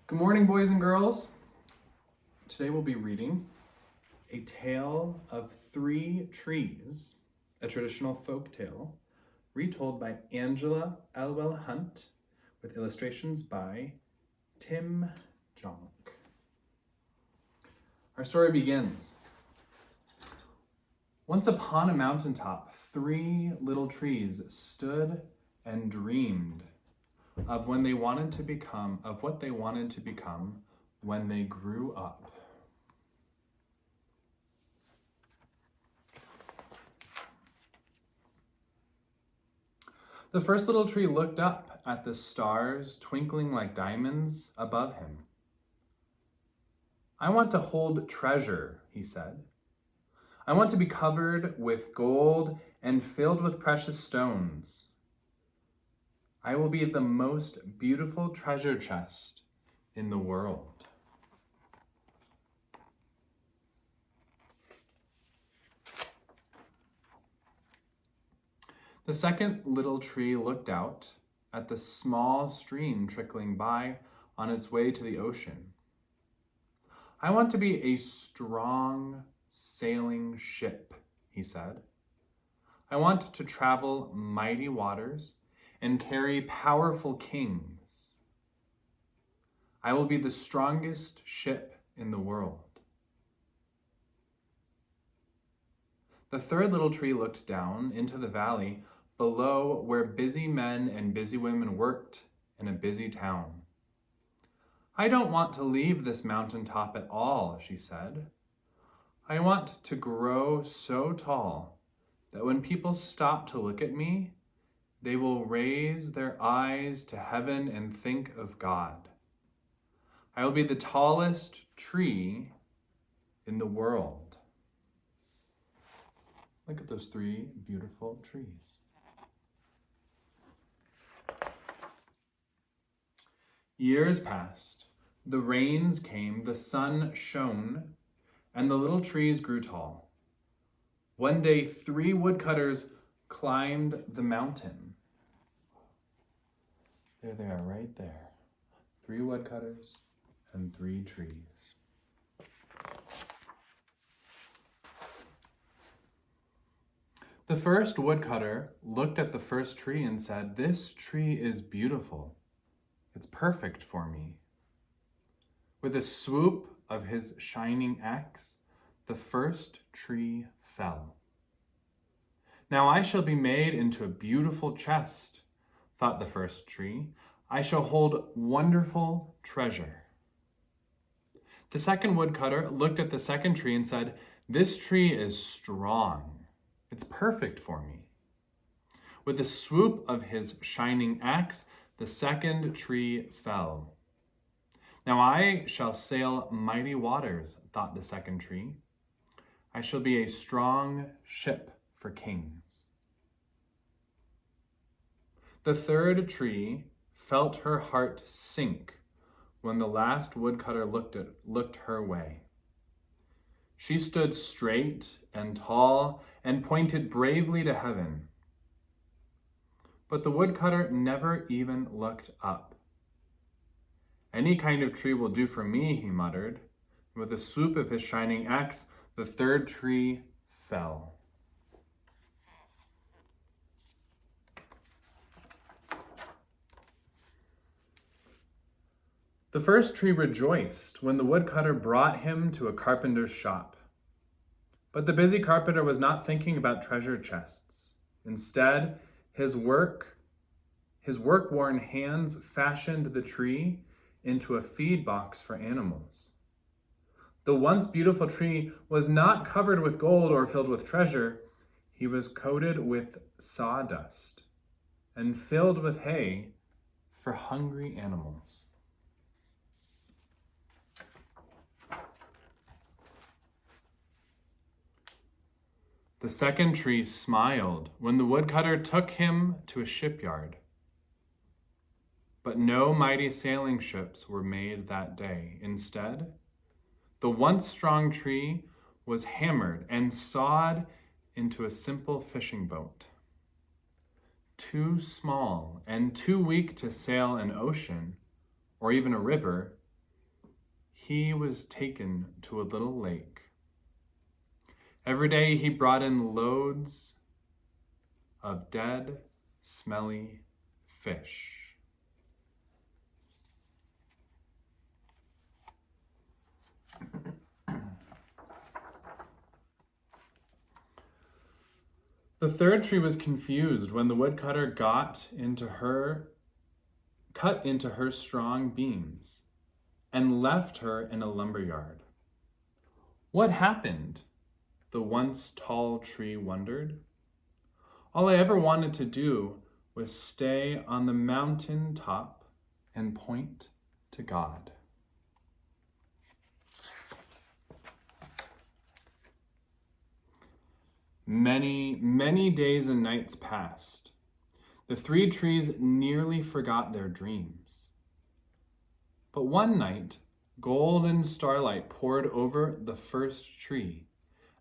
Good morning, boys and girls. Today we'll be reading A Tale of Three Trees, a traditional folk tale, retold by Angela Elwell Hunt, with illustrations by Tim Jonk. Our story begins. Once upon a mountaintop, three little trees stood and dreamed of what they wanted to become when they grew up. The first little tree looked up at the stars twinkling like diamonds above him. "I want to hold treasure," he said. "I want to be covered with gold and filled with precious stones. I will be the most beautiful treasure chest in the world." The second little tree looked out at the small stream trickling by on its way to the ocean. "I want to be a strong sailing ship," he said. "I want to travel mighty waters and carry powerful kings. I will be the strongest ship in the world." The third little tree looked down into the valley below where busy men and busy women worked in a busy town. "I don't want to leave this mountaintop at all," she said. "I want to grow so tall that when people stop to look at me, they will raise their eyes to heaven and think of God. I will be the tallest tree in the world." Look at those three beautiful trees. Years passed. The rains came, the sun shone, and the little trees grew tall. One day, three woodcutters climbed the mountain. There they are, right there. Three woodcutters and three trees. The first woodcutter looked at the first tree and said, "This tree is beautiful. It's perfect for me." With a swoop of his shining axe, the first tree fell. "Now I shall be made into a beautiful chest," thought the first tree. "I shall hold wonderful treasure." The second woodcutter looked at the second tree and said, "This tree is strong. It's perfect for me." With a swoop of his shining axe, the second tree fell. "Now I shall sail mighty waters," thought the second tree. "I shall be a strong ship for kings." The third tree felt her heart sink when the last woodcutter looked her way. She stood straight and tall and pointed bravely to heaven. But the woodcutter never even looked up. "Any kind of tree will do for me," he muttered. With a swoop of his shining axe, the third tree fell. The first tree rejoiced when the woodcutter brought him to a carpenter's shop. But the busy carpenter was not thinking about treasure chests. Instead, his work-worn hands fashioned the tree into a feed box for animals. The once beautiful tree was not covered with gold or filled with treasure. He was coated with sawdust and filled with hay for hungry animals. The second tree smiled when the woodcutter took him to a shipyard. But no mighty sailing ships were made that day. Instead, the once strong tree was hammered and sawed into a simple fishing boat. Too small and too weak to sail an ocean or even a river, he was taken to a little lake. Every day he brought in loads of dead, smelly fish. The third tree was confused when the woodcutter cut into her strong beams and left her in a lumberyard. What happened? The once tall tree wondered. All I ever wanted to do was stay on the mountaintop and point to God. Many, many days and nights passed. The three trees nearly forgot their dreams. But one night, golden starlight poured over the first tree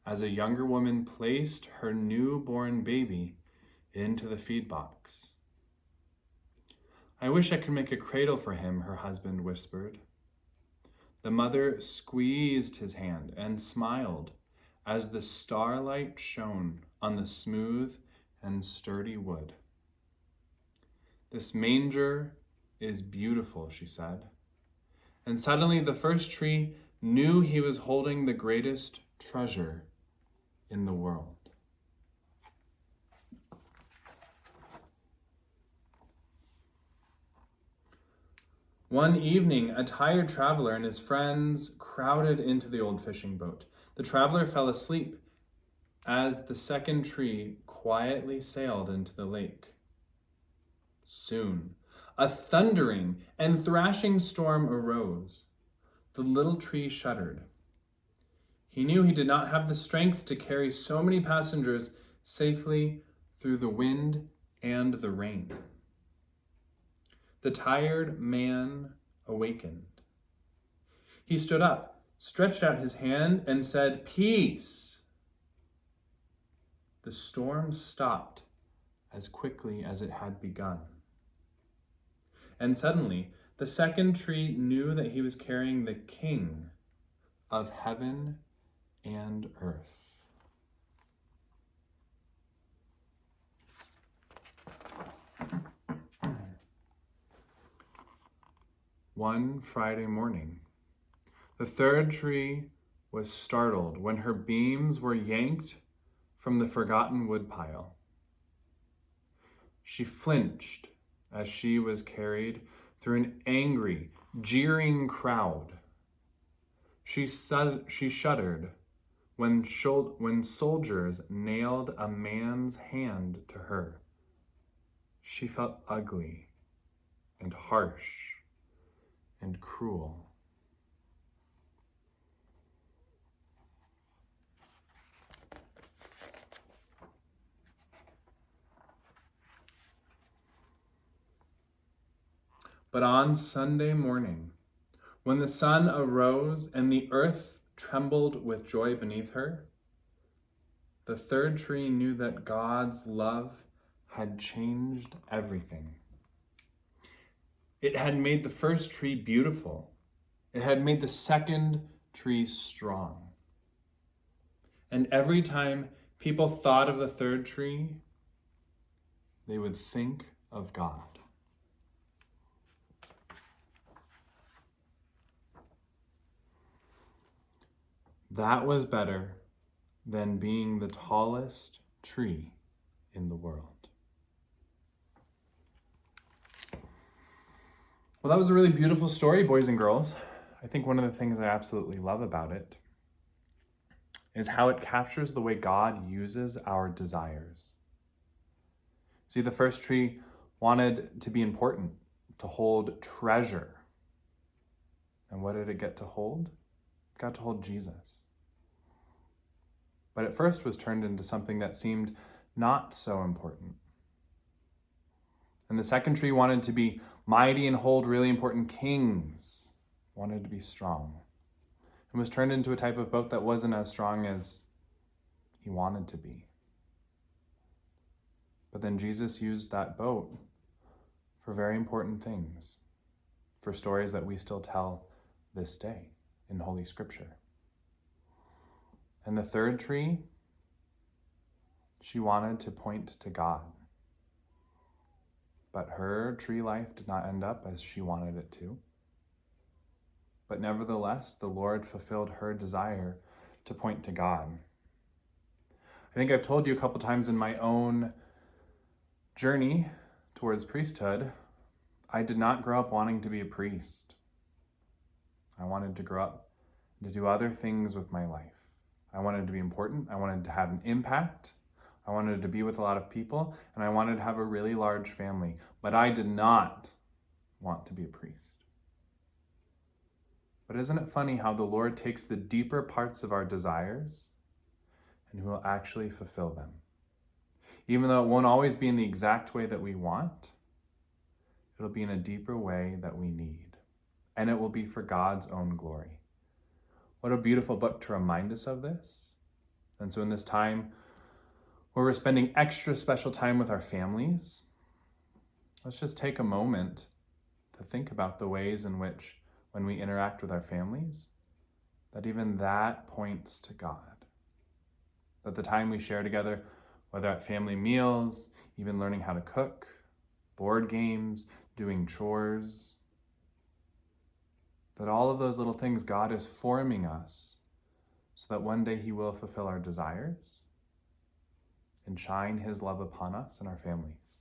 as a younger woman placed her newborn baby into the feed box. I wish I could make a cradle for him, her husband whispered. The mother squeezed his hand and smiled as the starlight shone on the smooth and sturdy wood. This manger is beautiful, she said. And suddenly the first tree knew he was holding the greatest treasure in the world. One evening, a tired traveler and his friends crowded into the old fishing boat. The traveler fell asleep as the second tree quietly sailed into the lake. Soon, a thundering and thrashing storm arose. The little tree shuddered. He knew he did not have the strength to carry so many passengers safely through the wind and the rain. The tired man awakened. He stood up, stretched out his hand, and said, "Peace." The storm stopped as quickly as it had begun. And suddenly, the second tree knew that he was carrying the King of heaven and earth. One Friday morning, the third tree was startled when her beams were yanked from the forgotten woodpile. She flinched as she was carried through an angry, jeering crowd. She shuddered when soldiers nailed a man's hand to her. She felt ugly and harsh and cruel. But on Sunday morning, when the sun arose and the earth trembled with joy beneath her, the third tree knew that God's love had changed everything. It had made the first tree beautiful. It had made the second tree strong. And every time people thought of the third tree, they would think of God. That was better than being the tallest tree in the world. Well, that was a really beautiful story, boys and girls. I think one of the things I absolutely love about it is how it captures the way God uses our desires. See, the first tree wanted to be important, to hold treasure. And what did it get to hold? It got to hold Jesus. But at first was turned into something that seemed not so important. And the second tree wanted to be mighty and hold really important kings, wanted to be strong, and was turned into a type of boat that wasn't as strong as he wanted to be. But then Jesus used that boat for very important things, for stories that we still tell this day. in Holy Scripture. And the third tree, she wanted to point to God. But her tree life did not end up as she wanted it to. But nevertheless, the Lord fulfilled her desire to point to God. I think I've told you a couple times in my own journey towards priesthood, I did not grow up wanting to be a priest. I wanted to grow up to do other things with my life. I wanted to be important. I wanted to have an impact. I wanted to be with a lot of people, and I wanted to have a really large family. But I did not want to be a priest. But isn't it funny how the Lord takes the deeper parts of our desires and He will actually fulfill them? Even though it won't always be in the exact way that we want, it'll be in a deeper way that we need. And it will be for God's own glory. What a beautiful book to remind us of this. And so in this time where we're spending extra special time with our families, let's just take a moment to think about the ways in which when we interact with our families, that even that points to God. That the time we share together, whether at family meals, even learning how to cook, board games, doing chores, that all of those little things, God is forming us so that one day He will fulfill our desires and shine His love upon us and our families.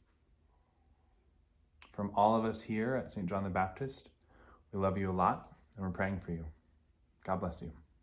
From all of us here at St. John the Baptist, we love you a lot and we're praying for you. God bless you.